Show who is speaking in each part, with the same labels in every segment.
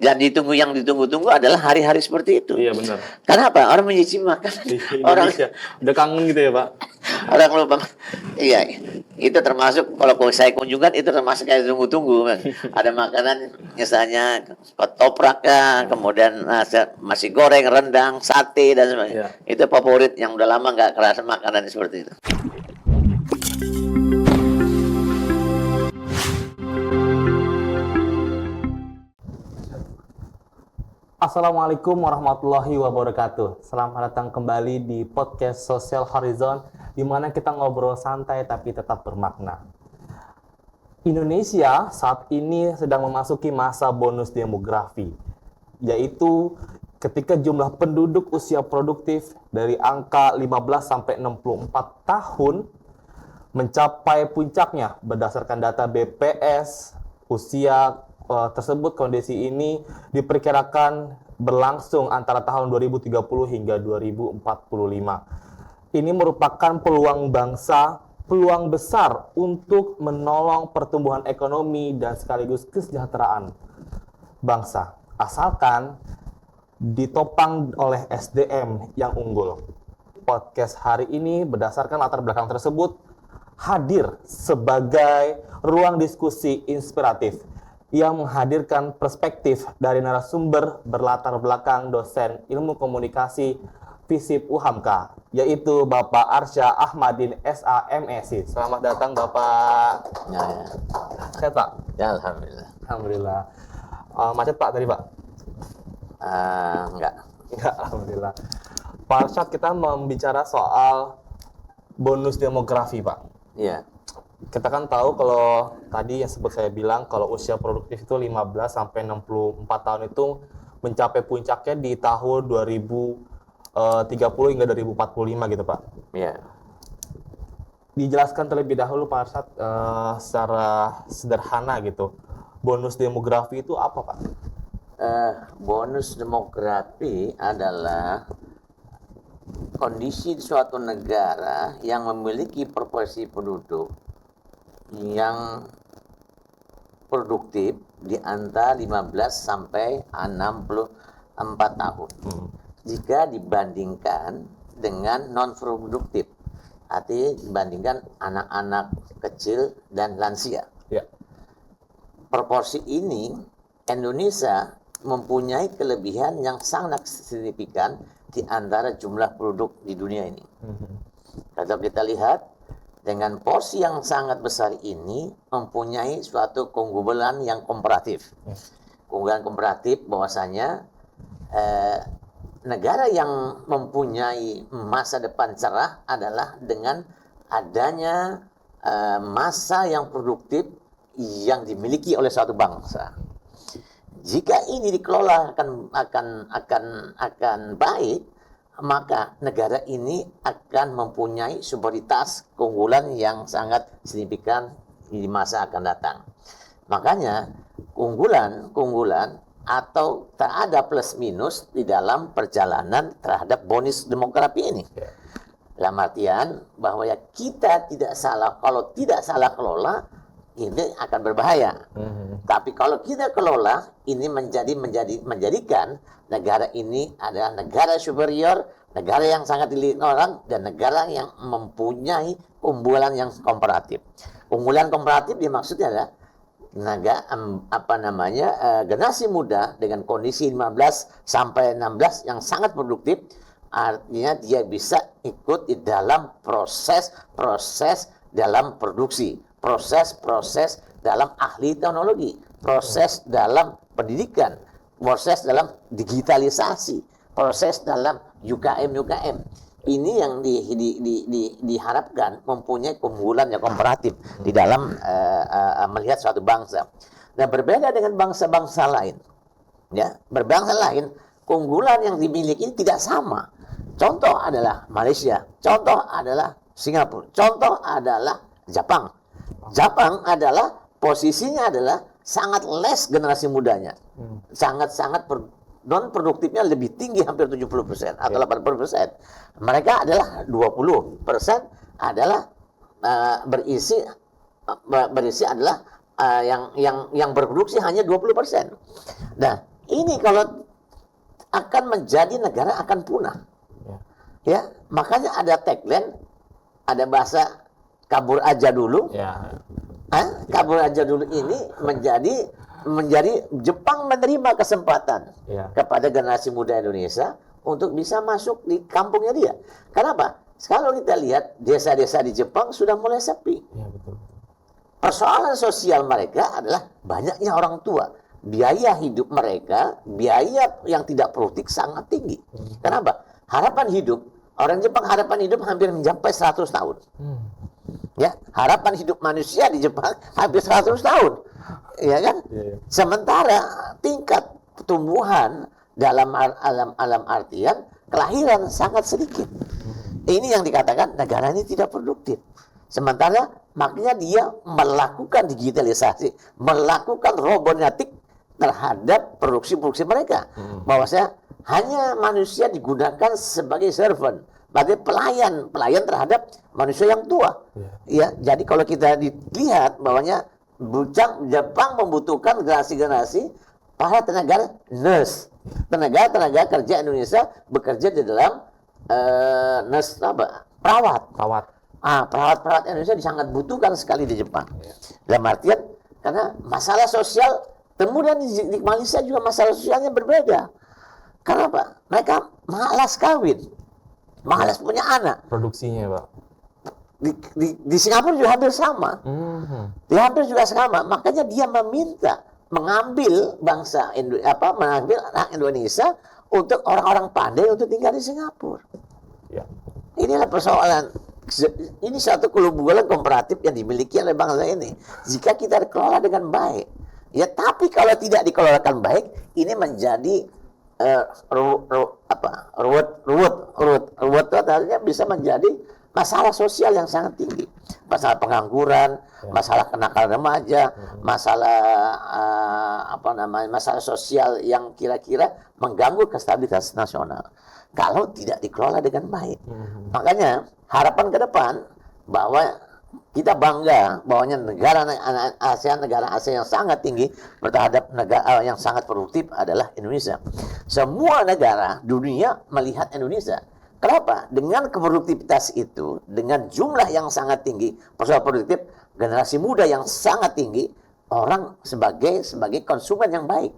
Speaker 1: Dan yang ditunggu-tunggu adalah hari-hari seperti itu.
Speaker 2: Iya benar.
Speaker 1: Kenapa? Orang menyicip makanan. Orang
Speaker 2: udah kangen gitu ya Pak.
Speaker 1: Orang lupa. Iya, itu termasuk kalau saya kunjungan itu termasuk kayak tunggu-tunggu. Ada makanan misalnya ketoprak kemudian nasi goreng, rendang, sate dan sebagainya. Itu favorit yang udah lama nggak kerasa makanan seperti itu.
Speaker 2: Assalamualaikum warahmatullahi wabarakatuh. Selamat datang kembali di podcast Social Horizon, di mana kita ngobrol santai tapi tetap bermakna. Indonesia saat ini sedang memasuki masa bonus demografi, yaitu ketika jumlah penduduk usia produktif dari angka 15 sampai 64 tahun mencapai puncaknya berdasarkan data BPS. Usia tersebut, kondisi ini diperkirakan berlangsung antara tahun 2030 hingga 2045. Ini merupakan peluang bangsa, peluang besar untuk menolong pertumbuhan ekonomi dan sekaligus kesejahteraan bangsa, asalkan ditopang oleh SDM yang unggul. Podcast hari ini berdasarkan latar belakang tersebut hadir sebagai ruang diskusi inspiratif yang menghadirkan perspektif dari narasumber berlatar belakang dosen ilmu komunikasi FISIP UHAMKA, yaitu Bapak Arsya Ahmadin SAMSI. Selamat datang Bapak.
Speaker 1: Ya.
Speaker 2: Sehat Pak?
Speaker 1: Ya, alhamdulillah.
Speaker 2: Alhamdulillah. Macet Pak tadi Pak?
Speaker 1: Enggak,
Speaker 2: alhamdulillah. Pak Arsya, kita membicara soal bonus demografi Pak.
Speaker 1: Iya.
Speaker 2: Kita kan tahu kalau tadi yang sebut saya bilang kalau usia produktif itu 15 sampai 64 tahun itu mencapai puncaknya di tahun 2030 hingga 2045 gitu Pak.
Speaker 1: Iya.
Speaker 2: Dijelaskan terlebih dahulu Pak Arsyad secara sederhana gitu. Bonus demografi itu apa Pak?
Speaker 1: Bonus demografi adalah kondisi di suatu negara yang memiliki proporsi penduduk yang produktif di antara 15 sampai 64 tahun. Jika dibandingkan dengan non produktif, artinya dibandingkan anak-anak kecil dan lansia.
Speaker 2: Ya.
Speaker 1: Proporsi ini Indonesia mempunyai kelebihan yang sangat signifikan di antara jumlah penduduk di dunia ini. Kalau kita lihat, dengan porsi yang sangat besar ini mempunyai suatu keunggulan yang komparatif. Keunggulan komparatif bahwasanya negara yang mempunyai masa depan cerah adalah dengan adanya masa yang produktif yang dimiliki oleh suatu bangsa. Jika ini dikelola akan baik, maka negara ini akan mempunyai subordinasi keunggulan yang sangat signifikan di masa akan datang. Makanya keunggulan atau tak ada plus minus di dalam perjalanan terhadap bonus demografi ini. Dalam artian bahwa ya kita tidak salah, kalau tidak salah kelola ini akan berbahaya. Tapi kalau kita kelola ini menjadikan negara ini adalah negara superior, negara yang sangat dilihat orang, dan negara yang mempunyai keunggulan yang komparatif. Keunggulan komparatif dimaksudnya adalah generasi muda dengan kondisi 15 sampai 16 yang sangat produktif, artinya dia bisa ikut di dalam proses dalam produksi, proses dalam ahli teknologi, proses dalam pendidikan, proses dalam digitalisasi, proses dalam UKM. Ini yang diharapkan mempunyai keunggulan yang komparatif di dalam melihat suatu bangsa. Nah, berbeda dengan bangsa-bangsa lain. Ya, berbangsa lain, keunggulan yang dimiliki tidak sama. Contoh adalah Malaysia, contoh adalah Singapura, contoh adalah Jepang. Jepang adalah posisinya adalah sangat less generasi mudanya. Sangat non produktifnya lebih tinggi, hampir 70% atau 80%. Mereka adalah 20% adalah berisi adalah yang berproduksi hanya 20%. Nah, ini kalau akan menjadi negara akan punah. Ya, makanya ada tagline, ada bahasa kabur aja dulu.
Speaker 2: Ya.
Speaker 1: Kabur aja dulu ini menjadi Jepang menerima kesempatan kepada generasi muda Indonesia untuk bisa masuk di kampungnya dia. Kenapa? Kalau kita lihat desa-desa di Jepang sudah mulai sepi.
Speaker 2: Ya, betul.
Speaker 1: Persoalan sosial mereka adalah banyaknya orang tua. Biaya hidup mereka, biaya yang tidak produktif sangat tinggi. Kenapa? Harapan hidup, orang Jepang harapan hidup hampir mencapai 100 tahun. Ya, harapan hidup manusia di Jepang hampir 100 tahun. Ya kan? Sementara tingkat pertumbuhan dalam alam artian kelahiran sangat sedikit. Ini yang dikatakan negara ini tidak produktif. Sementara makanya dia melakukan digitalisasi, melakukan robotik terhadap produksi-produksi mereka. Bahwasanya hanya manusia digunakan sebagai servant, sebagai pelayan terhadap manusia yang tua. Ya, jadi kalau kita dilihat bahwanya Jepang membutuhkan generasi-generasi para tenaga nurse, tenaga kerja Indonesia bekerja di dalam nurse perawat. Perawat Indonesia sangat butuhkan sekali di Jepang. Dalam artian karena masalah sosial, kemudian di Malaysia juga masalah sosialnya berbeda. Kenapa? Mereka malas kawin, malas punya anak.
Speaker 2: Produksinya, Pak.
Speaker 1: Di Singapura juga hampir sama. Di hampir juga sama. Makanya dia meminta mengambil mengambil anak Indonesia untuk orang-orang pandai untuk tinggal di Singapura.
Speaker 2: Ya.
Speaker 1: Inilah persoalan. Ini satu kelumpuhan komparatif yang dimiliki oleh bangsa ini. Jika kita dikelola dengan baik, ya, tapi kalau tidak dikelolakan baik, ini menjadi ruwet itu artinya bisa menjadi masalah sosial yang sangat tinggi, masalah pengangguran, masalah kenakalan remaja, masalah masalah sosial yang kira-kira mengganggu kestabilitas nasional kalau tidak dikelola dengan baik. Makanya harapan ke depan bahwa kita bangga bahwanya negara ASEAN yang sangat tinggi terhadap negara yang sangat produktif adalah Indonesia. Semua negara dunia melihat Indonesia. Kenapa? Dengan keproduktivitas itu, dengan jumlah yang sangat tinggi, persoalan produktif, generasi muda yang sangat tinggi, orang sebagai konsumen yang baik.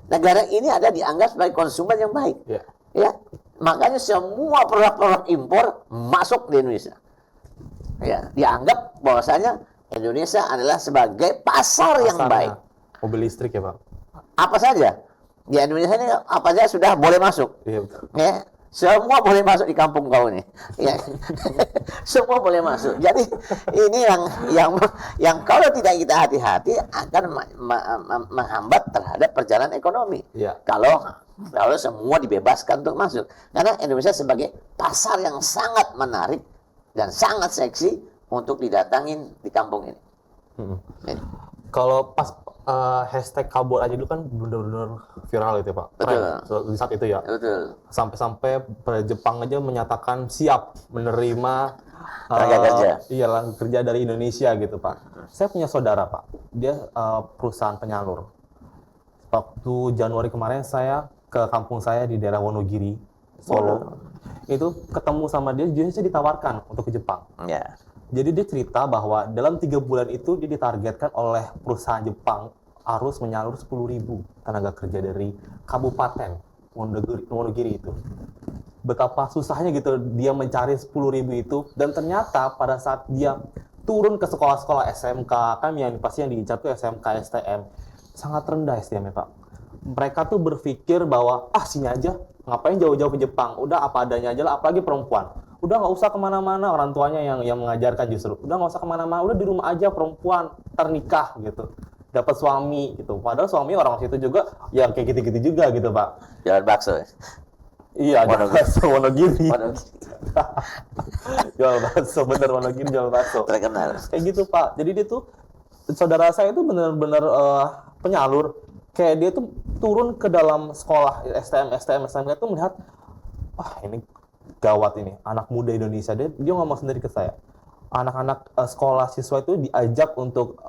Speaker 1: Negara ini ada dianggap sebagai konsumen yang baik. Ya, makanya semua produk-produk impor masuk di Indonesia. Ya, dianggap bahwasanya Indonesia adalah sebagai pasar yang baik.
Speaker 2: Mobil listrik ya, Pak?
Speaker 1: Apa saja di Indonesia ini apa saja sudah boleh masuk. Ya, semua boleh masuk di kampung kau ini. Ya. Semua boleh masuk. Jadi ini yang kalau tidak kita hati-hati akan menghambat terhadap perjalanan ekonomi. Kalau semua dibebaskan untuk masuk. Karena Indonesia sebagai pasar yang sangat menarik dan sangat seksi untuk didatangin di kampung ini.
Speaker 2: Kalau pas hashtag kabur aja dulu kan benar-benar viral itu, Pak.
Speaker 1: Betul.
Speaker 2: Di saat itu ya.
Speaker 1: Betul.
Speaker 2: Sampai-sampai Jepang aja menyatakan siap menerima
Speaker 1: tenaga kerja.
Speaker 2: Iyalah, kerja dari Indonesia gitu, Pak. Saya punya saudara, Pak. Dia perusahaan penyalur. Waktu Januari kemarin saya ke kampung saya di daerah Wonogiri, Solo. Itu ketemu sama dia ditawarkan untuk ke Jepang.
Speaker 1: Ya.
Speaker 2: Jadi dia cerita bahwa dalam 3 bulan itu dia ditargetkan oleh perusahaan Jepang harus menyalur 10.000 tenaga kerja dari kabupaten Wonogiri itu. Betapa susahnya gitu dia mencari 10.000 itu, dan ternyata pada saat dia turun ke sekolah-sekolah SMK, kan yang pasti yang diincar tuh SMK, STM, sangat rendah SDM-nya, Pak. Mereka tuh berpikir bahwa sini aja, ngapain jauh-jauh ke Jepang, udah apa adanya aja lah, apalagi perempuan. Udah nggak usah kemana-mana, orang tuanya yang mengajarkan justru. Udah nggak usah kemana-mana, udah di rumah aja perempuan, ternikah gitu. Dapat suami gitu. Padahal suami orang situ juga yang kayak gitu-gitu juga gitu, Pak.
Speaker 1: Jualan bakso.
Speaker 2: Iya, jual bakso Wonogiri. Jual bakso, bener Wonogiri jual bakso.
Speaker 1: Terkenal.
Speaker 2: Kayak gitu, Pak. Jadi dia tuh, saudara saya itu benar-benar penyalur. Kayak dia tuh turun ke dalam sekolah STM itu melihat, ini gawat ini, anak muda Indonesia. Dia ngomong sendiri ke saya, anak-anak sekolah siswa itu diajak untuk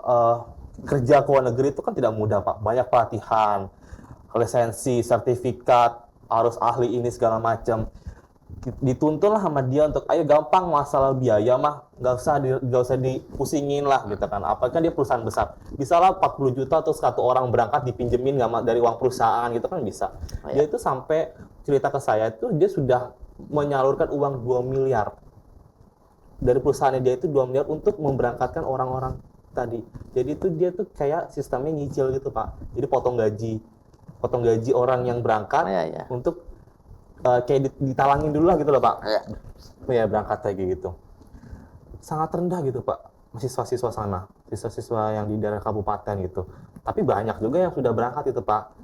Speaker 2: kerja ke luar negeri itu kan tidak mudah, Pak. Banyak pelatihan, lisensi, sertifikat, harus ahli ini segala macam. Dituntun lah sama dia untuk ayo gampang masalah biaya mah nggak usah dipusingin lah gitu kan. Apakah dia perusahaan besar bisa lah 40 juta terus satu orang berangkat dipinjemin nggak dari uang perusahaan gitu kan bisa. Dia itu sampai cerita ke saya itu dia sudah menyalurkan uang 2 miliar dari perusahaannya dia itu 2 miliar untuk memberangkatkan orang-orang tadi. Jadi itu dia tuh kayak sistemnya nyicil gitu Pak. Jadi potong gaji orang yang berangkat untuk kayak ditalangin dulu lah gitu loh Pak. Ya berangkat kayak gitu. Sangat rendah gitu Pak, siswa-siswa sana, siswa-siswa yang di daerah kabupaten gitu. Tapi banyak juga yang sudah berangkat itu Pak.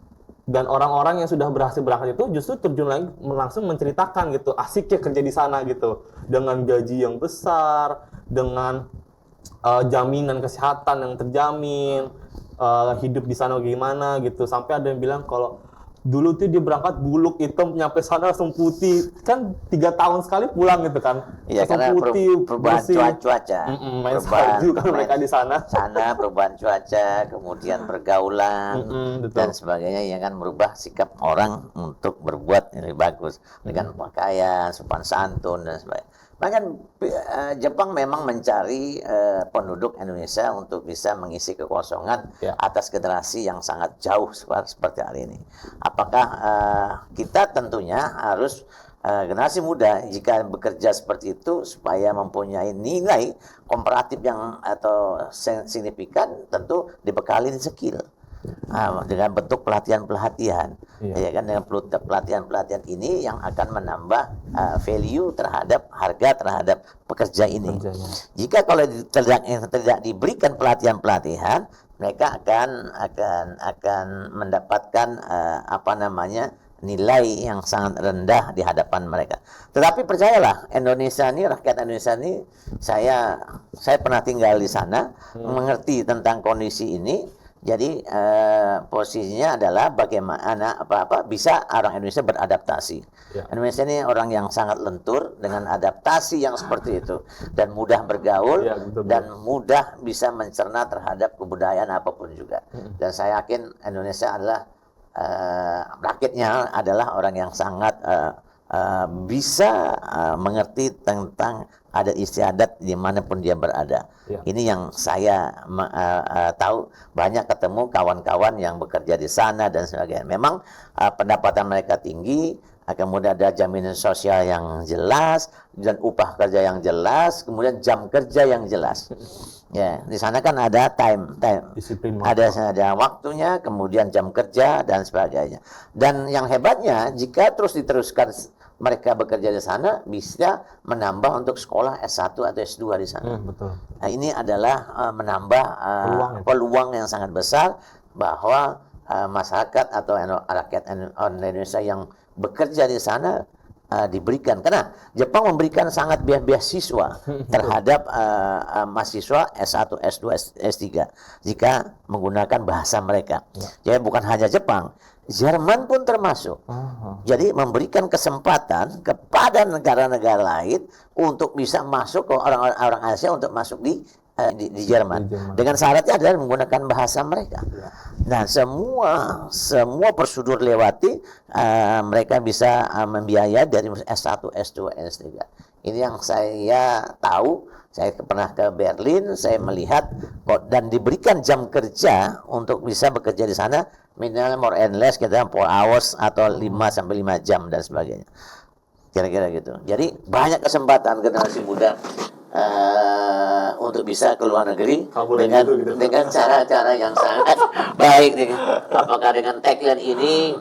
Speaker 2: Dan orang-orang yang sudah berhasil berangkat itu justru terjun lagi langsung menceritakan gitu, asiknya kerja di sana gitu. Dengan gaji yang besar, dengan jaminan kesehatan yang terjamin, hidup di sana gimana gitu. Sampai ada yang bilang kalau dulu tuh dia berangkat buluk hitam nyampe sana langsung putih kan 3 tahun sekali pulang gitu kan.
Speaker 1: Iya karena
Speaker 2: putih,
Speaker 1: perubahan cuaca,
Speaker 2: main salju kan mereka di sana.
Speaker 1: Perubahan cuaca, kemudian pergaulan dan sebagainya yang kan merubah sikap orang untuk berbuat yang lebih bagus dengan pakaian, sopan santun dan sebagainya. Bahkan Jepang memang mencari penduduk Indonesia untuk bisa mengisi kekosongan atas generasi yang sangat jauh seperti hari ini. Apakah kita tentunya harus generasi muda jika bekerja seperti itu supaya mempunyai nilai komparatif yang atau signifikan tentu dibekali skill. Dengan bentuk pelatihan-pelatihan, ya kan, dengan pelatihan-pelatihan ini yang akan menambah value terhadap harga terhadap pekerja ini. Jika kalau tidak diberikan pelatihan-pelatihan, mereka akan mendapatkan nilai yang sangat rendah di hadapan mereka. Tetapi percayalah, rakyat Indonesia ini, saya pernah tinggal di sana, mengerti tentang kondisi ini. Jadi posisinya adalah bagaimana bisa orang Indonesia beradaptasi. Indonesia ini orang yang sangat lentur dengan adaptasi yang seperti itu dan mudah bergaul dan mudah bisa mencerna terhadap kebudayaan apapun juga. Dan saya yakin Indonesia adalah rakyatnya adalah orang yang sangat bisa mengerti tentang adat istiadat dimanapun dia berada. Ini yang saya tahu, banyak ketemu kawan-kawan yang bekerja di sana dan sebagainya. Memang pendapatan mereka tinggi, kemudian ada jaminan sosial yang jelas dan upah kerja yang jelas, kemudian jam kerja yang jelas. Ya, di sana kan ada time. Ada waktunya, kemudian jam kerja dan sebagainya. Dan yang hebatnya, jika terus diteruskan mereka bekerja di sana, bisa menambah untuk sekolah S1 atau S2 di sana.
Speaker 2: Betul.
Speaker 1: Nah, ini adalah menambah peluang yang sangat besar bahwa masyarakat atau rakyat Indonesia yang bekerja di sana diberikan. Karena Jepang memberikan sangat beasiswa terhadap mahasiswa S1, S2, S3 jika menggunakan bahasa mereka. Jadi bukan hanya Jepang, Jerman pun termasuk. Jadi memberikan kesempatan kepada negara-negara lain untuk bisa masuk ke orang-orang Asia untuk masuk di Jerman. Dengan syaratnya adalah menggunakan bahasa mereka. Nah, semua prosedur lewati, mereka bisa membiayai dari S1, S2, S3. Ini yang saya tahu. Saya pernah ke Berlin, saya melihat dan diberikan jam kerja untuk bisa bekerja di sana minimal more and less kita 4 hours atau 5 sampai 5 jam dan sebagainya. Kira-kira gitu. Jadi banyak kesempatan generasi muda untuk bisa ke luar negeri dengan cara-cara yang sangat baik. Apakah dengan tagline ini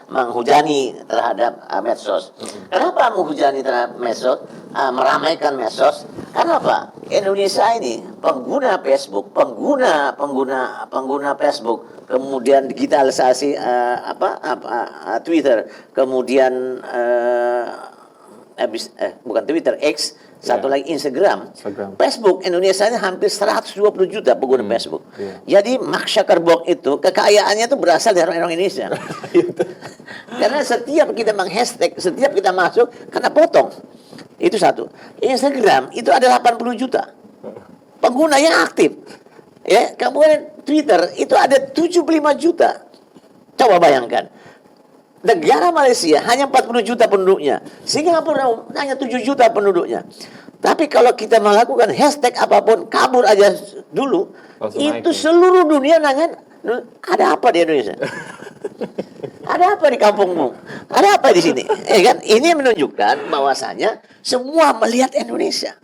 Speaker 1: menghujani terhadap medsos? Kenapa menghujani terhadap medsos? Meramaikan medsos? Kenapa? Indonesia ini pengguna Facebook, pengguna Facebook, kemudian digitalisasi Twitter, kemudian bukan Twitter, X, satu lagi Instagram. Facebook Indonesia ini hampir 120 juta pengguna Facebook. Jadi Mark Zuckerberg itu kekayaannya itu berasal dari orang Indonesia. Karena setiap kita meng-hashtag, setiap kita masuk, karena potong. Itu satu. Instagram itu ada 80 juta pengguna yang aktif. Ya, kemudian Twitter itu ada 75 juta. Coba bayangkan. Negara Malaysia hanya 40 juta penduduknya. Singapura hanya 7 juta penduduknya. Tapi kalau kita melakukan hashtag apapun, kabur aja dulu,
Speaker 2: Langsung
Speaker 1: itu
Speaker 2: naik,
Speaker 1: seluruh dunia nanya, ada apa di Indonesia? Ada apa di kampungmu? Ada apa di sini? Kan? Ini menunjukkan bahwasanya semua melihat Indonesia.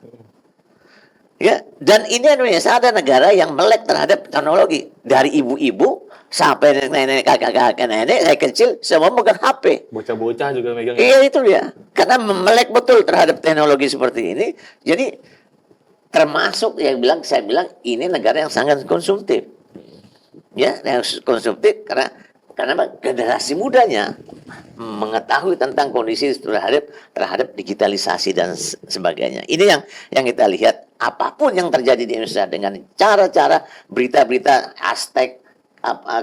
Speaker 1: Ya, dan ini Indonesia ada negara yang melek terhadap teknologi. Dari ibu-ibu sampai nenek, kakak-kakak, nenek, saya kecil, semua megang HP.
Speaker 2: Bocah-bocah juga megang.
Speaker 1: Iya, itu dia. Karena melek betul terhadap teknologi seperti ini. Jadi termasuk saya bilang ini negara yang sangat konsumtif. Ya, yang konsumtif karena generasi mudanya mengetahui tentang kondisi terhadap digitalisasi dan sebagainya. Ini yang kita lihat, apapun yang terjadi di Indonesia dengan cara-cara berita-berita hashtag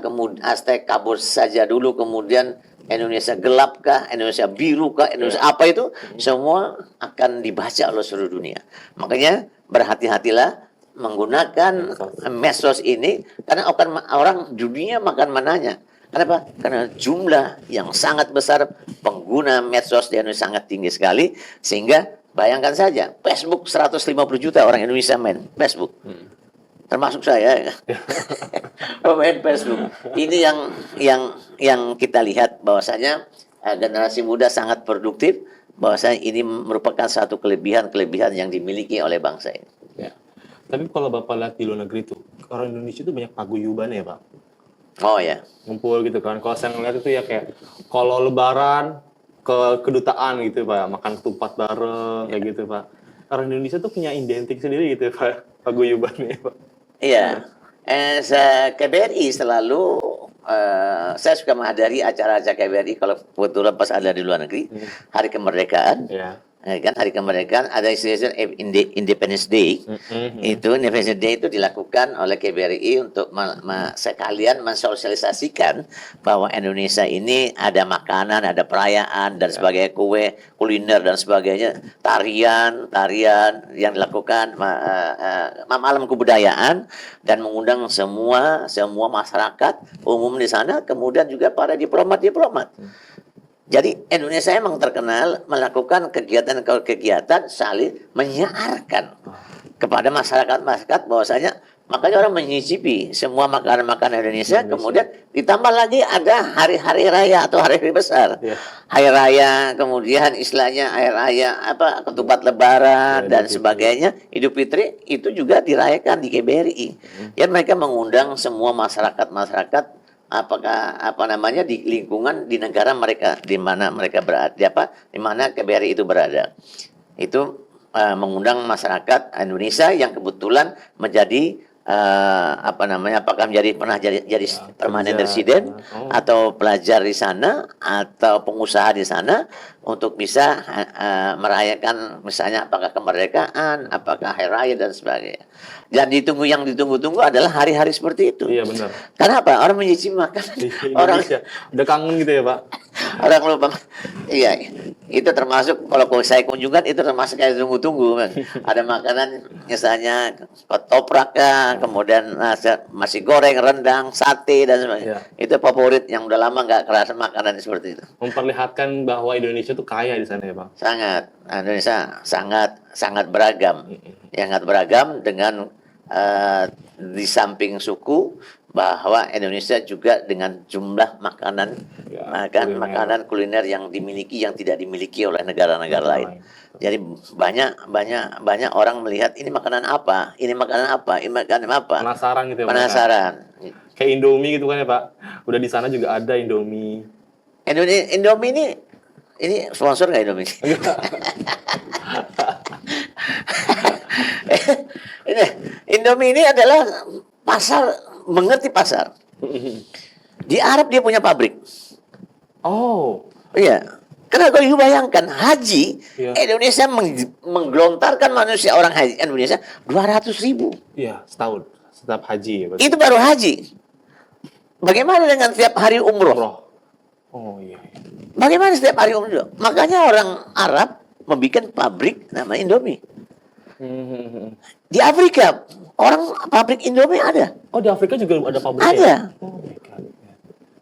Speaker 1: kemudian hashtag kabur saja dulu, kemudian Indonesia gelap kah, Indonesia biru kah, Indonesia apa itu, semua akan dibaca oleh seluruh dunia. Makanya berhati-hatilah menggunakan medsos ini, karena orang dunia makan mananya. Kenapa? Karena jumlah yang sangat besar pengguna medsos di Indonesia sangat tinggi sekali, sehingga bayangkan saja Facebook 150 juta orang Indonesia main Facebook. Termasuk saya pemain Facebook. Ini yang kita lihat bahwasanya generasi muda sangat produktif, bahwasanya ini merupakan satu kelebihan yang dimiliki oleh bangsa ini.
Speaker 2: Ya. Tapi kalau Bapak lihat di luar negeri tuh, orang Indonesia itu banyak paguyuban ya Pak?
Speaker 1: Oh ya.
Speaker 2: Ngumpul gitu kan. Kalau saya ngeliat itu ya kayak kalau lebaran ke kedutaan gitu Pak, makan ketupat bareng kayak gitu Pak. Orang Indonesia tuh punya identik sendiri gitu ya Pak, paguyubannya Pak.
Speaker 1: Iya. KBRI selalu saya suka menghadiri acara-acara KBRI kalau kebetulan pas ada di luar negeri, hari kemerdekaan.
Speaker 2: Ya.
Speaker 1: Kan hari kemerdekaan ada istilah Independence Day. Itu Independence Day itu dilakukan oleh KBRI untuk sekalian mensosialisasikan bahwa Indonesia ini ada makanan, ada perayaan dan sebagainya, kue, kuliner dan sebagainya, tarian yang dilakukan malam kebudayaan, dan mengundang semua masyarakat umum di sana, kemudian juga para diplomat. Jadi Indonesia emang terkenal melakukan kegiatan saling menyiarkan kepada masyarakat bahwasanya, makanya orang menyicipi semua makanan Indonesia. Kemudian ditambah lagi ada hari-hari raya atau hari-hari besar. Hari raya, kemudian istilahnya hari raya ketupat lebaran dan sebagainya, Idul Fitri itu juga dirayakan di KBRI. Ya, mereka mengundang semua masyarakat di lingkungan di negara mereka, di mana mereka berada, di mana KBRI itu berada. Itu mengundang masyarakat Indonesia yang kebetulan menjadi apakah pernah jadi permanent resident atau pelajar di sana atau pengusaha di sana, untuk bisa merayakan misalnya apakah kemerdekaan, apakah hari raya dan sebagainya. Dan yang ditunggu-tunggu adalah hari-hari seperti itu.
Speaker 2: Iya benar.
Speaker 1: Kenapa? Orang menyicip makanan. Orang
Speaker 2: udah kangen gitu ya Pak.
Speaker 1: Orang lupa. Iya, itu termasuk kalau saya kunjungan itu termasuk kayak tunggu-tunggu kan. Ada makanan misalnya ketoprak, kemudian nasi goreng, rendang, sate dan sebagainya. Itu favorit yang udah lama nggak kerasa makanan seperti itu.
Speaker 2: Memperlihatkan bahwa Indonesia tuh kaya di sana ya Pak.
Speaker 1: Sangat. Indonesia sangat beragam. Sangat beragam dengan di samping suku, bahwa Indonesia juga dengan jumlah makanan kuliner yang dimiliki yang tidak dimiliki oleh negara-negara lain. Jadi banyak orang melihat ini makanan apa, ini makanan apa.
Speaker 2: Penasaran gitu ya Pak.
Speaker 1: Penasaran.
Speaker 2: Kayak Indomie gitu kan ya Pak. Udah di sana juga ada Indomie.
Speaker 1: Indomie ini sponsor nggak Indomie? Indomie ini adalah mengerti pasar. Di Arab dia punya pabrik.
Speaker 2: Oh.
Speaker 1: Iya. Karena kalau bayangkan haji, Indonesia menggelontarkan manusia orang haji Indonesia 200.000.
Speaker 2: Iya, setahun. Setiap haji ya Pak.
Speaker 1: Itu baru haji. Bagaimana dengan setiap hari umroh?
Speaker 2: Oh iya.
Speaker 1: Bagaimana setiap hari umroh? Makanya orang Arab membuat pabrik nama Indomie. Di Afrika, orang pabrik Indomie ada.
Speaker 2: Oh, di Afrika juga ada pabriknya?
Speaker 1: Ada.
Speaker 2: Oh my God.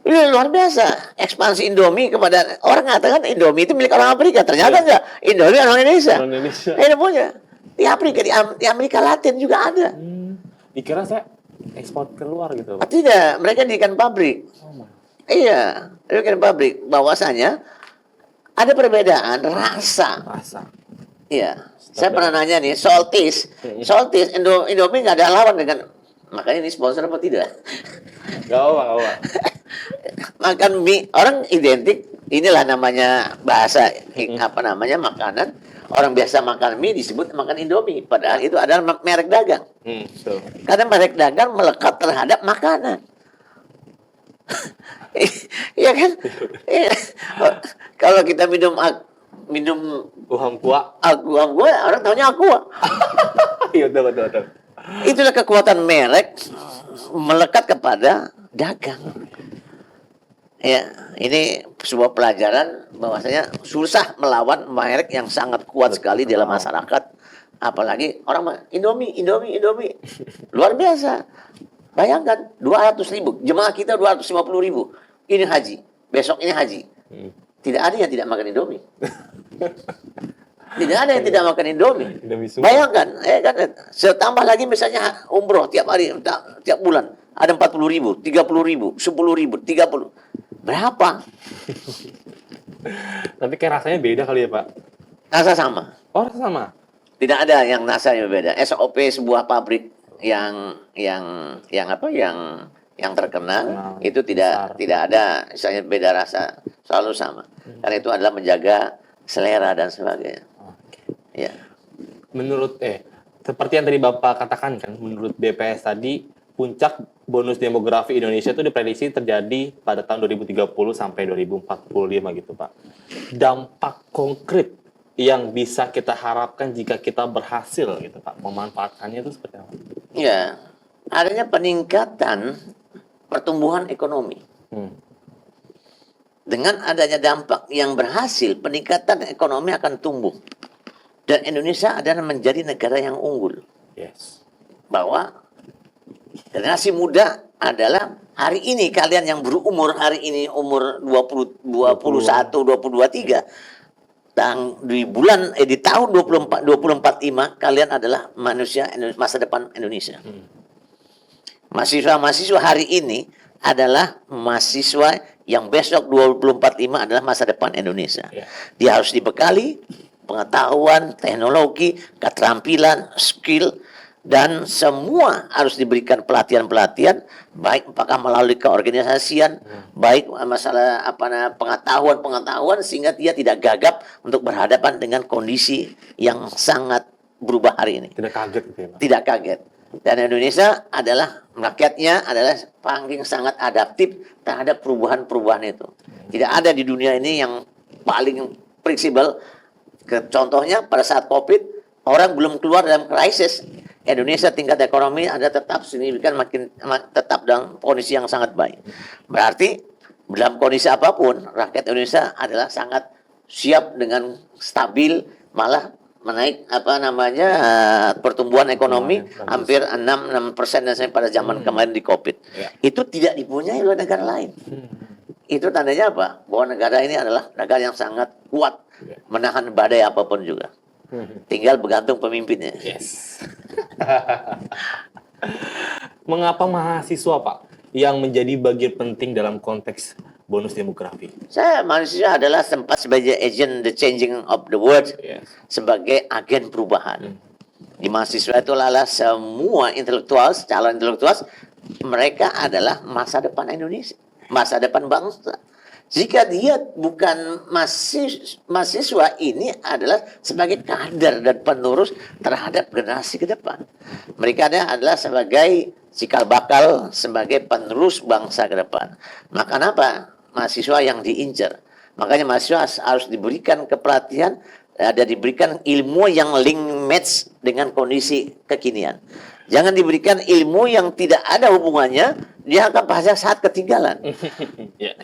Speaker 1: Ini luar biasa. Ekspansi Indomie kepada orang mengatakan Indomie itu milik orang Afrika. Ternyata enggak. Indomie orang Indonesia.
Speaker 2: Orang Indonesia.
Speaker 1: Ini punya. Di Afrika, di Amerika Latin juga ada.
Speaker 2: Dikira saya ekspor keluar gitu.
Speaker 1: Tidak, mereka dirikan pabrik.
Speaker 2: Oh my.
Speaker 1: Iya, dirikan pabrik. Bahwasanya ada perbedaan rasa.
Speaker 2: Rasa.
Speaker 1: Iya. Saya pernah nanya nih, soal taste. Soal taste, Indomie nggak ada lawan dengan... Makanya ini sponsor apa tidak?
Speaker 2: Gak apa.
Speaker 1: Makan mie, orang identik, inilah namanya bahasa, apa namanya, makanan. Orang biasa makan mie disebut makan Indomie. Padahal itu adalah merek dagang.
Speaker 2: Betul.
Speaker 1: Karena merek dagang melekat terhadap makanan. Iya kan? Iya. Kalau kita minum
Speaker 2: Uham kuah.
Speaker 1: aqua, orang tahunya aqua.
Speaker 2: Iya, betul.
Speaker 1: Itulah kekuatan merek melekat kepada dagang. Ya, ini sebuah pelajaran bahwasanya susah melawan merek yang sangat kuat sekali dalam masyarakat. Apalagi orang Indomie. Luar biasa. Bayangkan 200.000, jemaah kita 250.000. Ini haji, besok ini haji. Tidak ada yang tidak makan Indomie. Tidak ada yang tidak makan Indomie. Bayangkan, kan, setambah lagi misalnya umroh tiap hari, tiap bulan. Ada 40.000, 30.000, 10.000, 30. Berapa?
Speaker 2: Tapi kayak rasanya beda kali ya, Pak?
Speaker 1: Rasa sama.
Speaker 2: Oh, rasa sama?
Speaker 1: Tidak ada yang rasanya beda. SOP sebuah pabrik yang terkenal itu tidak ada misalnya beda rasa, selalu sama. Karena itu adalah menjaga selera dan sebagainya. Ya.
Speaker 2: Menurut seperti yang tadi Bapak katakan kan, menurut BPS tadi puncak bonus demografi Indonesia itu diprediksi terjadi pada tahun 2030 sampai 2045 gitu, Pak. Dampak konkret yang bisa kita harapkan jika kita berhasil gitu, Pak, memanfaatkannya itu seperti apa?
Speaker 1: Ya, adanya peningkatan pertumbuhan ekonomi. Dengan adanya dampak yang berhasil, peningkatan ekonomi akan tumbuh. Dan Indonesia adalah menjadi negara yang unggul.
Speaker 2: Yes.
Speaker 1: Bahwa generasi muda adalah hari ini kalian yang berumur hari ini umur 20, 21, 22, 23 di bulan di tahun 2045 kalian adalah manusia masa depan Indonesia. Mahasiswa-mahasiswa hari ini adalah mahasiswa yang besok 2045 adalah masa depan Indonesia. Dia harus dibekali pengetahuan, teknologi, keterampilan, skill, dan semua harus diberikan pelatihan-pelatihan, baik apakah melalui keorganisasian, baik masalah pengetahuan sehingga dia tidak gagap untuk berhadapan dengan kondisi yang sangat berubah hari ini.
Speaker 2: Tidak kaget gitu ya, Pak? Tidak
Speaker 1: kaget. Dan Indonesia adalah rakyatnya adalah paling sangat adaptif terhadap perubahan-perubahan itu. Tidak ada di dunia ini yang paling fleksibel. Contohnya pada saat COVID, orang belum keluar dalam krisis. Indonesia tingkat ekonomi ada tetap signifikan tetap dalam kondisi yang sangat baik. Berarti dalam kondisi apapun, rakyat Indonesia adalah sangat siap dengan stabil, malah menaik pertumbuhan ekonomi hampir 6% dan sampai pada zaman kemarin di COVID. Itu tidak dipunyai oleh negara lain. Itu tandanya apa? Bahwa negara ini adalah negara yang sangat kuat menahan badai apapun juga. Tinggal bergantung pemimpinnya.
Speaker 2: Yes. Mengapa mahasiswa, Pak, yang menjadi bagian penting dalam konteks bonus demografi?
Speaker 1: Mahasiswa adalah sempat sebagai agent the changing of the world, sebagai agen perubahan. Di mahasiswa itu adalah semua calon intelektual, mereka adalah masa depan Indonesia, masa depan bangsa. Jika dia bukan mahasiswa ini adalah sebagai kader dan penerus terhadap generasi ke depan. Mereka adalah sebagai cikal bakal, sebagai penerus bangsa ke depan. Maka apa? Mahasiswa yang diincar. Makanya mahasiswa harus diberikan kepelatihan, ada diberikan ilmu yang link match dengan kondisi kekinian. Jangan diberikan ilmu yang tidak ada hubungannya, dia akan pada saat ketinggalan.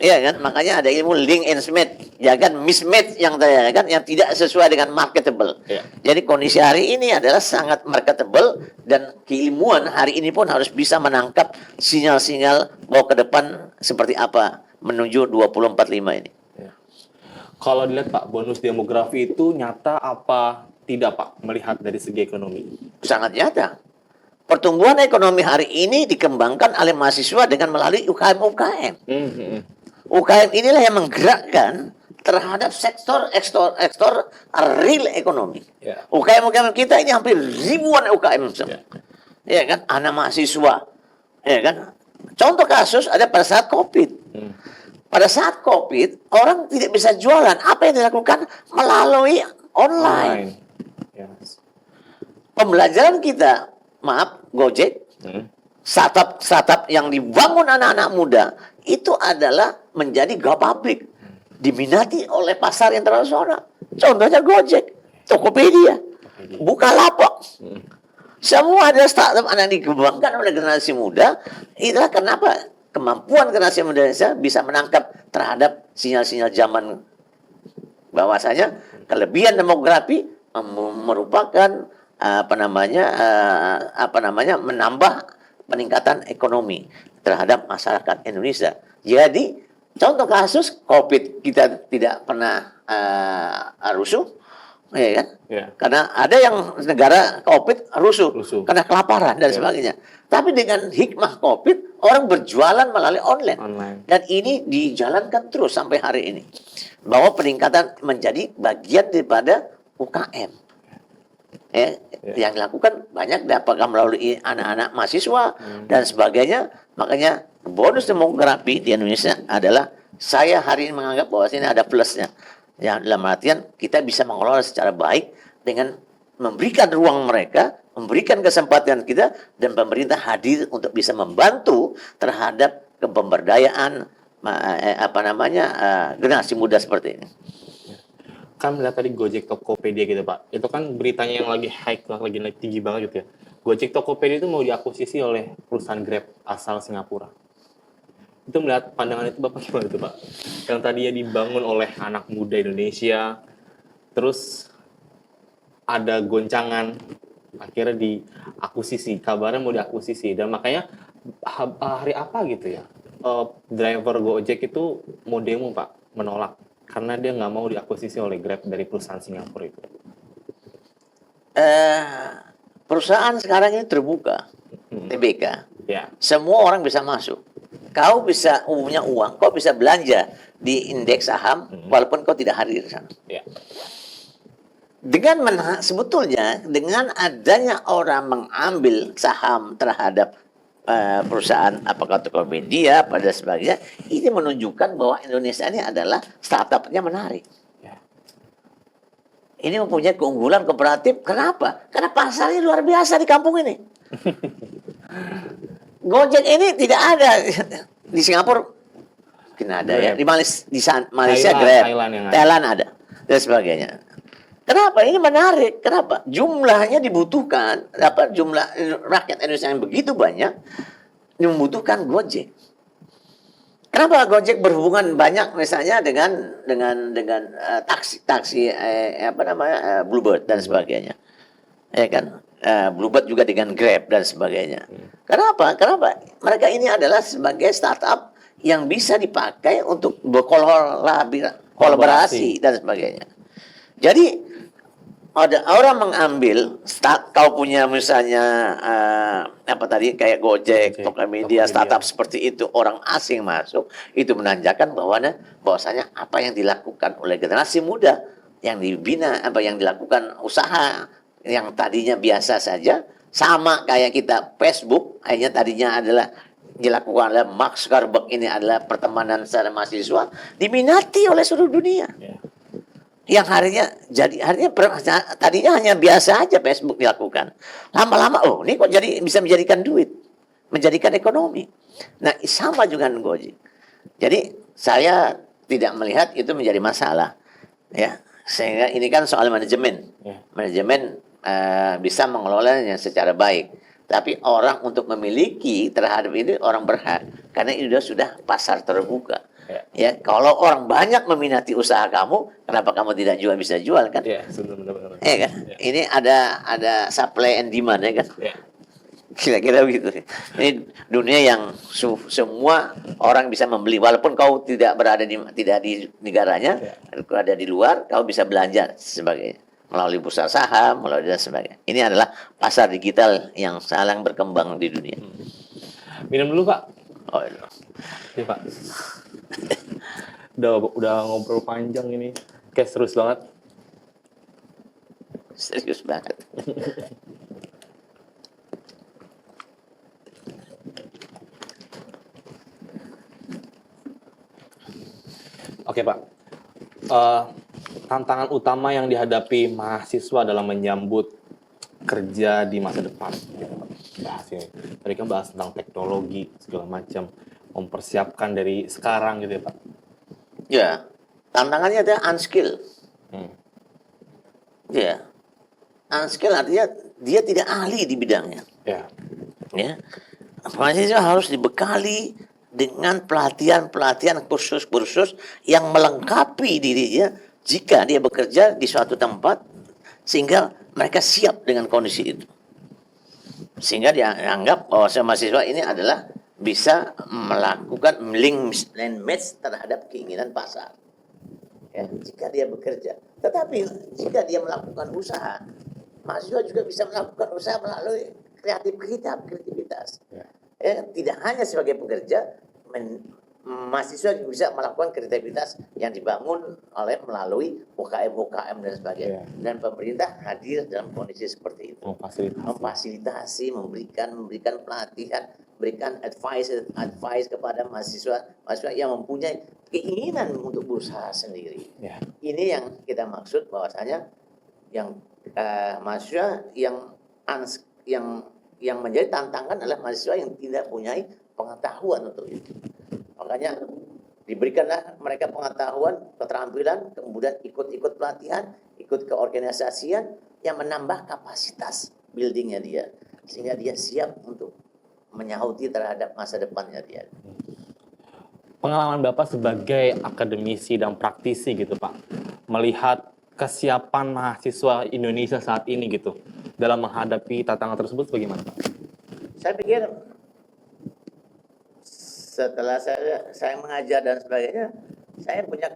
Speaker 1: Iya kan? Makanya ada ilmu link and match. ya kan, mismatch yang tadi kan, yang tidak sesuai dengan marketable.
Speaker 2: Ya.
Speaker 1: Jadi kondisi hari ini adalah sangat marketable, dan keilmuan hari ini pun harus bisa menangkap sinyal-sinyal bahwa ke depan seperti apa menuju 2045 ini.
Speaker 2: Ya. Kalau dilihat Pak, bonus demografi itu nyata apa tidak Pak, melihat dari segi ekonomi?
Speaker 1: Sangat nyata. Pertumbuhan ekonomi hari ini dikembangkan oleh mahasiswa dengan melalui UKM-UKM. UKM inilah yang menggerakkan terhadap sektor real ekonomi.
Speaker 2: Ya.
Speaker 1: UKM-UKM kita ini hampir ribuan UKM.
Speaker 2: Ya.
Speaker 1: Ya kan, anak mahasiswa. Ya kan. Contoh kasus ada pada saat COVID. Pada saat COVID, orang tidak bisa jualan. Apa yang dilakukan? Melalui online.
Speaker 2: Yes.
Speaker 1: Pembelajaran kita, maaf, Gojek, startup yang dibangun anak-anak muda, itu adalah menjadi go public, diminati oleh pasar internasional. Contohnya Gojek, Tokopedia, Bukalapak. Semua ada startup yang dikembangkan oleh generasi muda. Itulah kenapa kemampuan generasi muda Indonesia bisa menangkap terhadap sinyal-sinyal zaman, bahwasanya kelebihan demografi merupakan menambah peningkatan ekonomi terhadap masyarakat Indonesia. Jadi contoh kasus COVID kita tidak pernah rusuh, ya kan?
Speaker 2: Ya.
Speaker 1: Karena ada yang negara COVID rusuh. Karena kelaparan dan
Speaker 2: Ya.
Speaker 1: sebagainya. Tapi dengan hikmah COVID, orang berjualan melalui online. Dan ini dijalankan terus sampai hari ini. Bahwa peningkatan menjadi bagian daripada UKM. Yang dilakukan banyak apakah melalui anak-anak mahasiswa dan sebagainya. Makanya bonus demografi di Indonesia adalah, saya hari ini menganggap bahwa ini ada plusnya. Yang dalam artian kita bisa mengelola secara baik dengan memberikan ruang mereka, memberikan kesempatan kita, dan pemerintah hadir untuk bisa membantu terhadap kepemberdayaan generasi muda seperti ini.
Speaker 2: Kan melihat tadi Gojek, Tokopedia gitu Pak, itu kan beritanya yang lagi hype, lagi naik tinggi banget gitu ya. Gojek, Tokopedia itu mau diakuisisi oleh perusahaan Grab asal Singapura. Itu melihat pandangan itu Bapak gimana itu Pak? Yang tadinya dibangun oleh anak muda Indonesia, terus ada goncangan, akhirnya diakuisisi, kabarnya mau diakuisisi, dan makanya hari apa gitu ya, driver Gojek itu mau demo Pak, menolak. Karena dia nggak mau diakuisisi oleh Grab dari perusahaan Singapura itu.
Speaker 1: Perusahaan sekarang ini terbuka, TBK.
Speaker 2: Ya.
Speaker 1: Semua orang bisa masuk. Kau bisa punya uang, kau bisa belanja di indeks saham, walaupun kau tidak hadir di sana.
Speaker 2: Ya.
Speaker 1: Sebetulnya dengan adanya orang mengambil saham terhadap perusahaan apakah Tokopedia pada sebagainya, ini menunjukkan bahwa Indonesia ini adalah startupnya menarik.
Speaker 2: Ya.
Speaker 1: Ini mempunyai keunggulan kooperatif. Kenapa? Karena pasarnya luar biasa di kampung ini. Gojek ini tidak ada di Singapura, mungkin ada ya. Di Malaysia Grab, Thailand ada dan sebagainya. Kenapa? Ini menarik. Kenapa? Jumlahnya dibutuhkan. Jumlah rakyat Indonesia yang begitu banyak membutuhkan Gojek. Kenapa Gojek berhubungan banyak misalnya dengan taksi Bluebird dan sebagainya. Ya kan? Bluebird juga dengan Grab dan sebagainya. Kenapa? Mereka ini adalah sebagai startup yang bisa dipakai untuk berkolaborasi dan sebagainya. Jadi ada orang mengambil kau punya misalnya kayak Gojek, Tokopedia, startup seperti itu, orang asing masuk, itu menandakan bahwasanya apa yang dilakukan oleh generasi muda yang dibina, yang dilakukan usaha yang tadinya biasa saja, sama kayak kita Facebook, akhirnya tadinya adalah dilakukan oleh Mark Zuckerberg, ini adalah pertemanan secara mahasiswa, diminati oleh seluruh dunia. Yang tadinya hanya biasa aja Facebook dilakukan. Lama-lama, ini kok bisa menjadikan duit, menjadikan ekonomi. Nah, sama juga dengan Gojek. Jadi saya tidak melihat itu menjadi masalah, ya. Sehingga ini kan soal manajemen, manajemen bisa mengelolanya secara baik. Tapi orang untuk memiliki terhadap ini orang berhak, karena ini sudah pasar terbuka. Ya, kalau orang banyak meminati usaha kamu, kenapa kamu tidak jual, bisa jual kan?
Speaker 2: Ya, benar.
Speaker 1: Ya kan?
Speaker 2: Ya.
Speaker 1: Ini ada supply and demand ya kan?
Speaker 2: Ya.
Speaker 1: Kira-kira begitu. Ini dunia yang semua orang bisa membeli, walaupun kau tidak tidak di negaranya, kau ada di luar, kau bisa belanja sebagainya melalui bursa saham, melalui dan sebagainya. Ini adalah pasar digital yang saling berkembang di dunia.
Speaker 2: Minum dulu, Pak.
Speaker 1: Oh, iya.
Speaker 2: Iya, Pak. Udah ngobrol panjang ini. Kayak serius banget.
Speaker 1: Serius banget.
Speaker 2: Oke, Pak. Tantangan utama yang dihadapi mahasiswa dalam menyambut kerja di masa depan, gitu, Pak. Bahas ini. Tadi kan bahas tentang teknologi segala macam, mempersiapkan dari sekarang gitu ya, Pak.
Speaker 1: Ya, tantangannya adalah unskill. Ya, unskill artinya dia tidak ahli di bidangnya.
Speaker 2: Ya.
Speaker 1: Ya, mahasiswa harus dibekali dengan pelatihan-pelatihan kursus-kursus yang melengkapi dirinya jika dia bekerja di suatu tempat sehingga mereka siap dengan kondisi itu. Sehingga dianggap bahwa mahasiswa ini adalah bisa melakukan link and match terhadap keinginan pasar. Ya, jika dia bekerja. Tetapi jika dia melakukan usaha, mahasiswa juga bisa melakukan usaha melalui kreativitas. Ya, tidak hanya sebagai pekerja, mahasiswa bisa melakukan kreativitas yang dibangun melalui UKM dan sebagainya. Dan pemerintah hadir dalam kondisi seperti itu. Memfasilitasi, memberikan pelatihan, berikan advice kepada mahasiswa yang mempunyai keinginan untuk berusaha sendiri. Ini yang kita maksud bahwasanya yang mahasiswa yang menjadi tantangan adalah mahasiswa yang tidak punya pengetahuan untuk itu. Makanya diberikanlah mereka pengetahuan, keterampilan, kemudian ikut pelatihan, ikut keorganisasian yang menambah kapasitas buildingnya dia, sehingga dia siap untuk menyauti terhadap masa depannya dia.
Speaker 2: Pengalaman Bapak sebagai akademisi dan praktisi gitu, Pak, melihat kesiapan mahasiswa Indonesia saat ini gitu dalam menghadapi tantangan tersebut bagaimana, Pak?
Speaker 1: Saya pikir setelah saya mengajar dan sebagainya, saya punya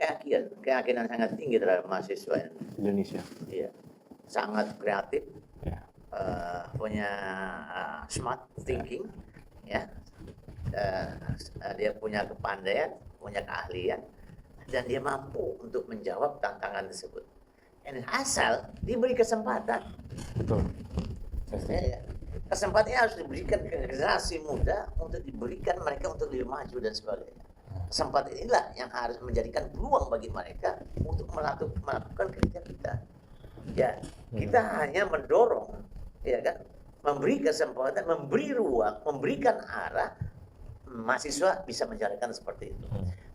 Speaker 1: keyakinan sangat tinggi terhadap mahasiswa
Speaker 2: Indonesia.
Speaker 1: Iya, sangat kreatif, punya smart thinking, ya, dia punya kepandaian, punya keahlian, dan dia mampu untuk menjawab tantangan tersebut. Dan asal diberi kesempatan.
Speaker 2: Betul.
Speaker 1: Ya. Kesempatannya harus diberikan ke generasi muda untuk diberikan mereka untuk lebih maju dan sebagainya. Kesempatan inilah yang harus menjadikan peluang bagi mereka untuk melakukan kreativitas. Ya, kita hanya mendorong, ya kan, memberi kesempatan, memberi ruang, memberikan arah, mahasiswa bisa menjalankan seperti itu.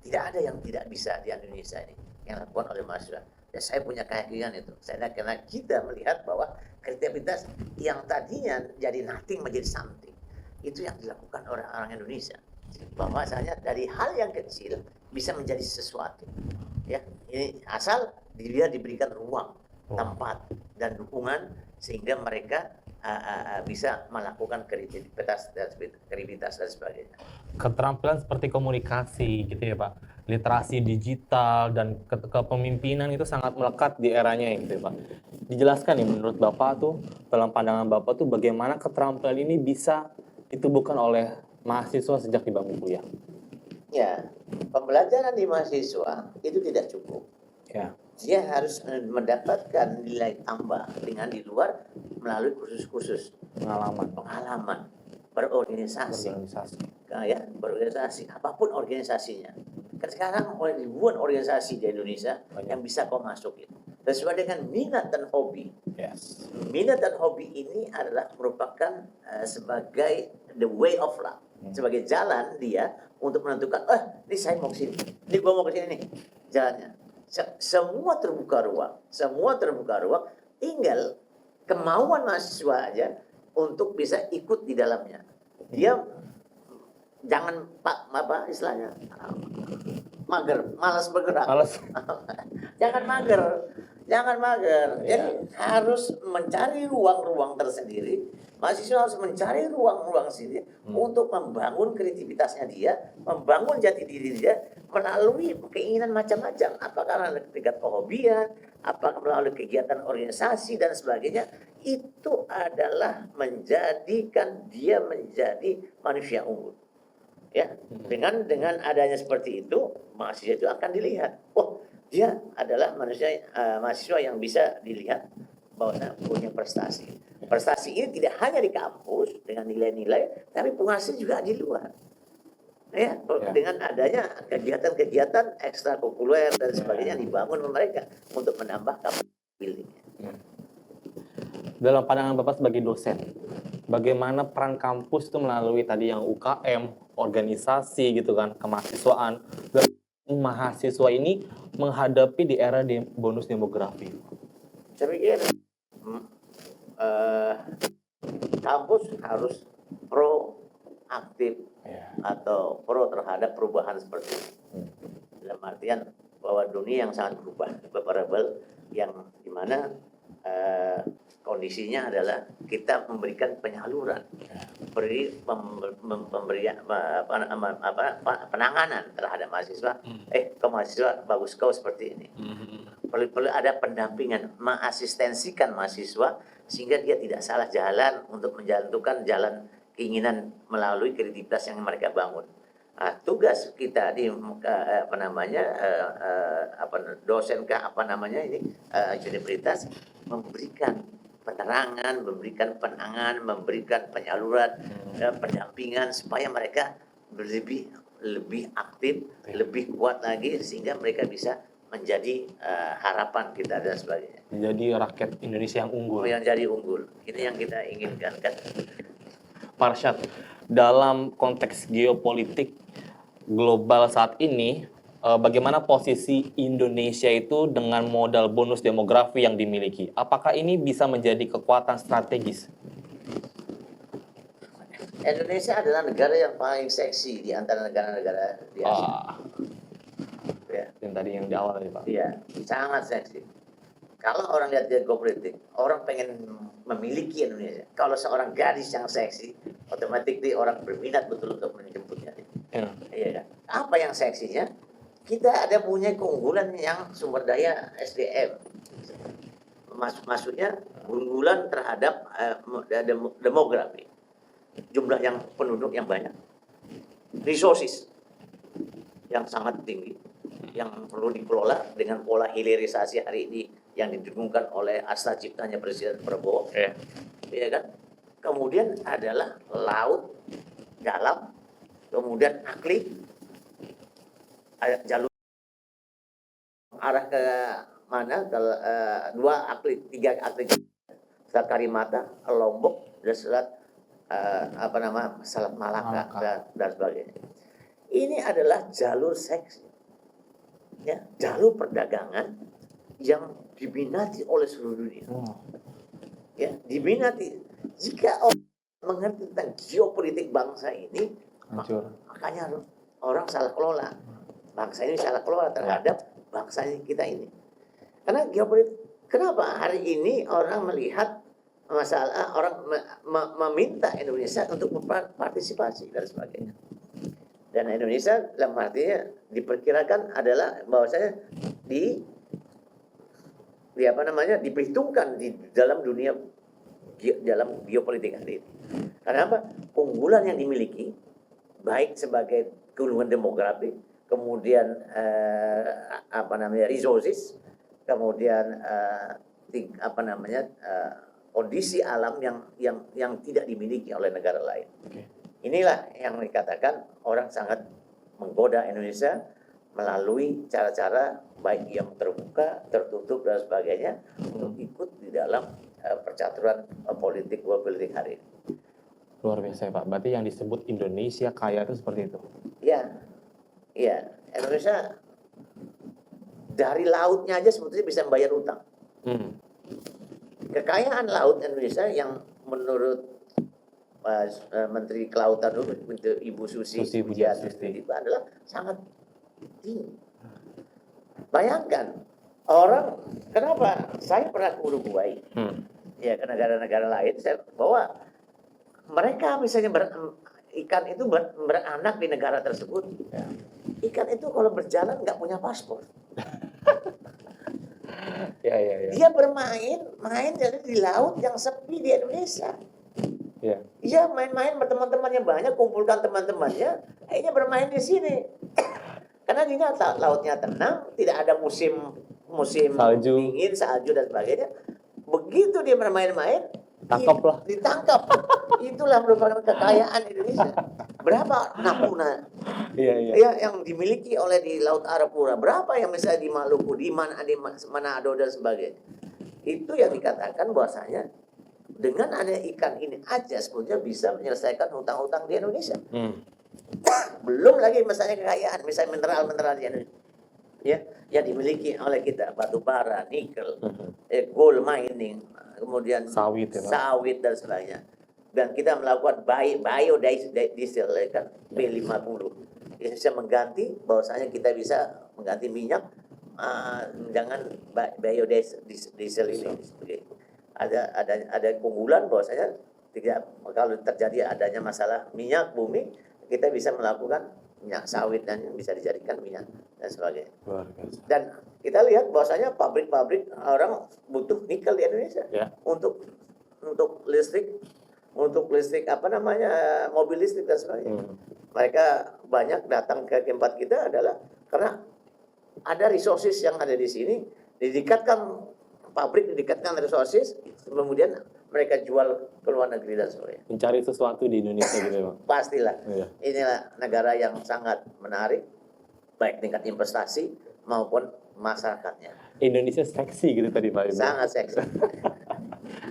Speaker 1: Tidak ada yang tidak bisa di Indonesia ini yang dilakukan oleh mahasiswa. Ya, saya punya keyakinan itu. Karena kita melihat bahwa kreativitas yang tadinya jadi nothing menjadi something, itu yang dilakukan oleh orang Indonesia. Bahwasanya dari hal yang kecil bisa menjadi sesuatu. Ya, ini asal dia diberikan ruang, tempat dan dukungan sehingga mereka bisa melakukan kreativitas dan sebagainya.
Speaker 2: Keterampilan seperti komunikasi gitu ya, Pak, literasi digital dan kepemimpinan itu sangat melekat di eranya gitu ya, Pak. Dijelaskan nih menurut Bapak tuh, dalam pandangan Bapak tuh bagaimana keterampilan ini bisa ditubuhkan oleh mahasiswa sejak di bangku kuliah?
Speaker 1: Ya, pembelajaran di mahasiswa itu tidak cukup.
Speaker 2: Ya.
Speaker 1: Dia harus mendapatkan nilai tambah dengan di luar melalui kursus-kursus pengalaman berorganisasi. Ya, berorganisasi apapun organisasinya. Kan sekarang ribuan organisasi di Indonesia yang bisa kau masukin sesuai dengan minat dan hobi.
Speaker 2: Yes.
Speaker 1: Minat dan hobi ini adalah merupakan sebagai the way of life, sebagai jalan dia untuk menentukan, ini saya mau ke sini, ini gua mau ke sini nih jalannya. Semua terbuka ruang, tinggal kemauan mahasiswa aja untuk bisa ikut di dalamnya. Dia jangan apa istilahnya mager, malas bergerak.
Speaker 2: Males.
Speaker 1: Jangan mager, jangan mager. Jadi harus mencari ruang-ruang tersendiri. Mahasiswa harus mencari ruang-ruang sendiri untuk membangun kreativitasnya dia, membangun jati diri dia melalui keinginan macam-macam. Apakah melalui tingkat kehobian, apakah melalui kegiatan organisasi dan sebagainya. Itu adalah menjadikan dia menjadi manusia unggul. Ya, dengan adanya seperti itu, mahasiswa itu akan dilihat. Oh, dia adalah mahasiswa yang bisa dilihat bahwa punya prestasi. Prestasi ini tidak hanya di kampus dengan nilai-nilai, tapi penghasil juga di luar. Ya, dengan adanya kegiatan-kegiatan ekstrakurikuler dan sebagainya dibangun mereka untuk menambah kapabilitasnya.
Speaker 2: Dalam pandangan Bapak sebagai dosen, bagaimana peran kampus itu melalui tadi yang UKM, organisasi gitu kan, kemahasiswaan, dan mahasiswa ini menghadapi di era bonus demografi?
Speaker 1: Saya pikir kampus harus proaktif atau pro terhadap perubahan seperti ini. Dalam artian bahwa dunia yang sangat berubah, variabel yang dimana kondisinya adalah kita memberikan penyaluran, penanganan terhadap mahasiswa. Kau mahasiswa bagus kau seperti ini. Perlu ada pendampingan, mengasistensikan mahasiswa sehingga dia tidak salah jalan untuk menjatuhkan jalan keinginan melalui kreativitas yang mereka bangun. Tugas kita di dosen universitas memberikan penerangan, memberikan penanganan, memberikan penyaluran, pendampingan supaya mereka lebih aktif, lebih kuat lagi sehingga mereka bisa menjadi harapan kita dan sebagainya.
Speaker 2: Menjadi rakyat Indonesia yang unggul.
Speaker 1: Yang jadi unggul. Ini yang kita inginkan kan.
Speaker 2: Pak Arsyad, dalam konteks geopolitik global saat ini, bagaimana posisi Indonesia itu dengan modal bonus demografi yang dimiliki? Apakah ini bisa menjadi kekuatan strategis?
Speaker 1: Indonesia adalah negara yang paling seksi di antara negara-negara di Asia. Ya.
Speaker 2: Yang tadi yang di awal ya Pak.
Speaker 1: Iya, sangat seksi. Kalau orang lihat geopolitik, orang pengen memiliki Indonesia. Kalau seorang gadis yang seksi, otomatis orang berminat betul untuk menjemputnya. Iya kan? Apa yang seksinya? Kita ada punya keunggulan yang sumber daya SDM. Maksudnya keunggulan terhadap demografi. Jumlah yang penduduk yang banyak. Resources yang sangat tinggi. Yang perlu dikelola dengan pola hilirisasi hari ini yang didengungkan oleh Asta Ciptanya Presiden Prabowo. Ya kan? Kemudian adalah laut dalam, kemudian aklik, jalur arah ke mana? Dua aklik, tiga aklik, Selat Karimata, Lombok, dan Selat Selat Malaka dan sebagainya. Ini adalah jalur seksi, ya, jalur perdagangan yang diminati oleh seluruh dunia. Ya, diminati. Jika orang mengerti tentang geopolitik bangsa ini, makanya orang salah kelola. Bangsa ini salah kelola terhadap bangsa kita ini. Karena geopolitik, kenapa hari ini orang melihat masalah, orang meminta Indonesia untuk berpartisipasi dan sebagainya. Dan Indonesia dalam artinya diperkirakan adalah bahwasanya diperhitungkan di dalam dunia dalam geopolitik hari ini. Karena apa? Unggulan yang dimiliki baik sebagai keunggulan demografi, kemudian resources, kemudian kondisi alam yang tidak dimiliki oleh negara lain. Inilah yang dikatakan orang sangat menggoda Indonesia melalui cara-cara baik yang terbuka, tertutup dan sebagainya untuk ikut di dalam percaturan politik hari ini.
Speaker 2: Luar biasa ya Pak. Berarti yang disebut Indonesia kaya itu seperti itu?
Speaker 1: Iya. Indonesia dari lautnya aja sebetulnya bisa membayar utang. Kekayaan laut Indonesia yang menurut Menteri Kelautan dulu, Ibu Susi
Speaker 2: Susi
Speaker 1: Pujiastuti, itu adalah sangat tinggi. Bayangkan orang, kenapa saya pernah ke Uruguay, ya ke negara-negara lain, saya bahwa mereka misalnya ikan itu beranak di negara tersebut. Ikan itu kalau berjalan nggak punya paspor.
Speaker 2: Ya.
Speaker 1: Dia main jadi di laut yang sepi di Indonesia.
Speaker 2: Ya.
Speaker 1: Iya, main-main teman-temannya banyak, kumpulkan teman-temannya, akhirnya bermain di sini. Karena ini lautnya tenang, tidak ada musim
Speaker 2: Salju.
Speaker 1: dingin, salju dan sebagainya. Begitu dia bermain-main,
Speaker 2: Tangkaplah.
Speaker 1: ditangkap. Itulah merupakan kekayaan Indonesia. Berapa napuna ya yang dimiliki oleh di Laut Arafura? Berapa yang misalnya di Maluku, di Manado dan sebagainya? Itu yang dikatakan bahwasanya dengan ada ikan ini aja sebetulnya bisa menyelesaikan hutang-hutang di Indonesia. Belum lagi misalnya kekayaan, misalnya mineral-mineral di Indonesia. Ya, yang dimiliki oleh kita, batu bara, nikel, gold mining, kemudian
Speaker 2: Sawit, ya, Pak.
Speaker 1: sawit dan sebagainya. Dan kita melakukan biodiesel, ya kan, B50. Yang bisa mengganti, bahwasanya kita bisa mengganti minyak, jangan biodiesel ini. Ada keunggulan bahwasanya tidak, kalau terjadi adanya masalah minyak bumi, kita bisa melakukan minyak sawit dan bisa dijadikan minyak dan sebagainya.
Speaker 2: Luar biasa.
Speaker 1: Dan kita lihat bahwasanya pabrik-pabrik orang butuh nikel di Indonesia untuk listrik, mobil listrik dan sebagainya. Mereka banyak datang ke tempat kita adalah karena ada resources yang ada di sini, pabrik didekatkan resources, kemudian mereka jual ke luar negeri dan sebagainya.
Speaker 2: Mencari sesuatu di Indonesia gitu ya, Pak.
Speaker 1: Pastilah.
Speaker 2: Iya.
Speaker 1: Inilah negara yang sangat menarik, baik tingkat investasi maupun masyarakatnya.
Speaker 2: Indonesia seksi gitu tadi, Pak.
Speaker 1: Sangat seksi.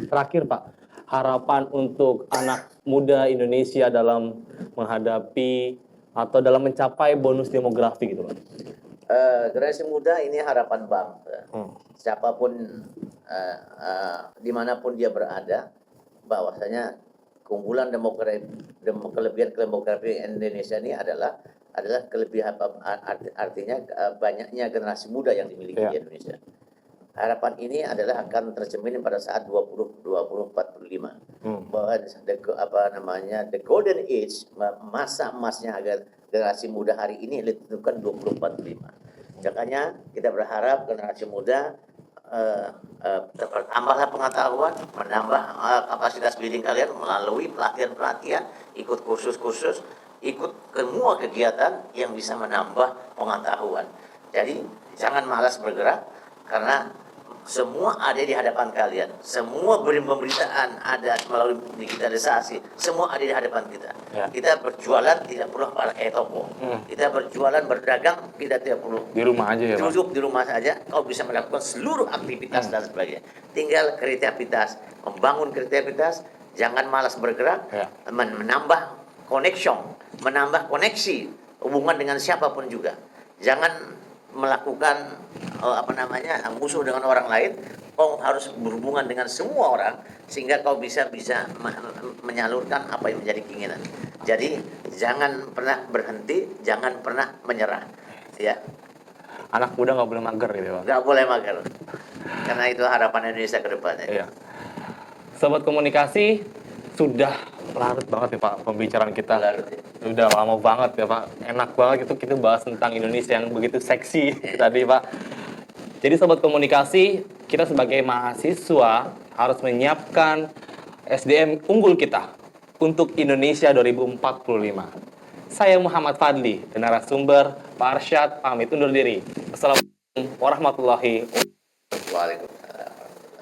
Speaker 2: Terakhir, Pak, harapan untuk anak muda Indonesia dalam menghadapi atau dalam mencapai bonus demografi gitu, Pak.
Speaker 1: Generasi muda ini harapan bangsa. Siapapun dimanapun dia berada, bahwasanya keunggulan kelebihan demografi Indonesia ini adalah kelebihan, artinya banyaknya generasi muda yang dimiliki di Indonesia. Harapan ini adalah akan tercermin pada saat 2045 bahwa the golden age, masa emasnya agar generasi muda hari ini ditentukan 2045. Makanya kita berharap generasi muda bertambahlah pengetahuan, menambah kapasitas bidding kalian melalui pelatihan-pelatihan, ikut kursus-kursus, ikut semua kegiatan yang bisa menambah pengetahuan. Jadi jangan malas bergerak, karena semua ada di hadapan kalian. Semua pemberitaan ada melalui digitalisasi. Semua ada di hadapan kita. Kita berjualan tidak perlu pakai toko. Kita berjualan, berdagang tidak perlu
Speaker 2: Di rumah aja ya, Pak.
Speaker 1: duduk di rumah saja. Kau bisa melakukan seluruh aktivitas dan sebagainya. Tinggal kreativitas, membangun kreativitas. Jangan malas bergerak, menambah connection, menambah koneksi hubungan dengan siapapun juga. Jangan melakukan musuh dengan orang lain. Kau harus berhubungan dengan semua orang sehingga kau bisa menyalurkan apa yang menjadi keinginan. Jadi jangan pernah berhenti, jangan pernah menyerah. Ya.
Speaker 2: Anak muda nggak boleh mager gitu, Pak.
Speaker 1: Nggak boleh mager. Karena itu harapan Indonesia ke depannya.
Speaker 2: Iya. Sobat Komunikasi, sudah larut banget ya, Pak, pembicaraan kita.
Speaker 1: Larut, ya.
Speaker 2: Udah lama banget ya, Pak. Enak banget itu kita bahas tentang Indonesia yang begitu seksi tadi, Pak. Jadi Sobat Komunikasi, kita sebagai mahasiswa harus menyiapkan SDM unggul kita untuk Indonesia 2045. Saya Muhammad Fadli, dan narasumber Pak Arsyad, pamit undur diri. Assalamualaikum warahmatullahi wabarakatuh.
Speaker 1: Waalaikumsalam.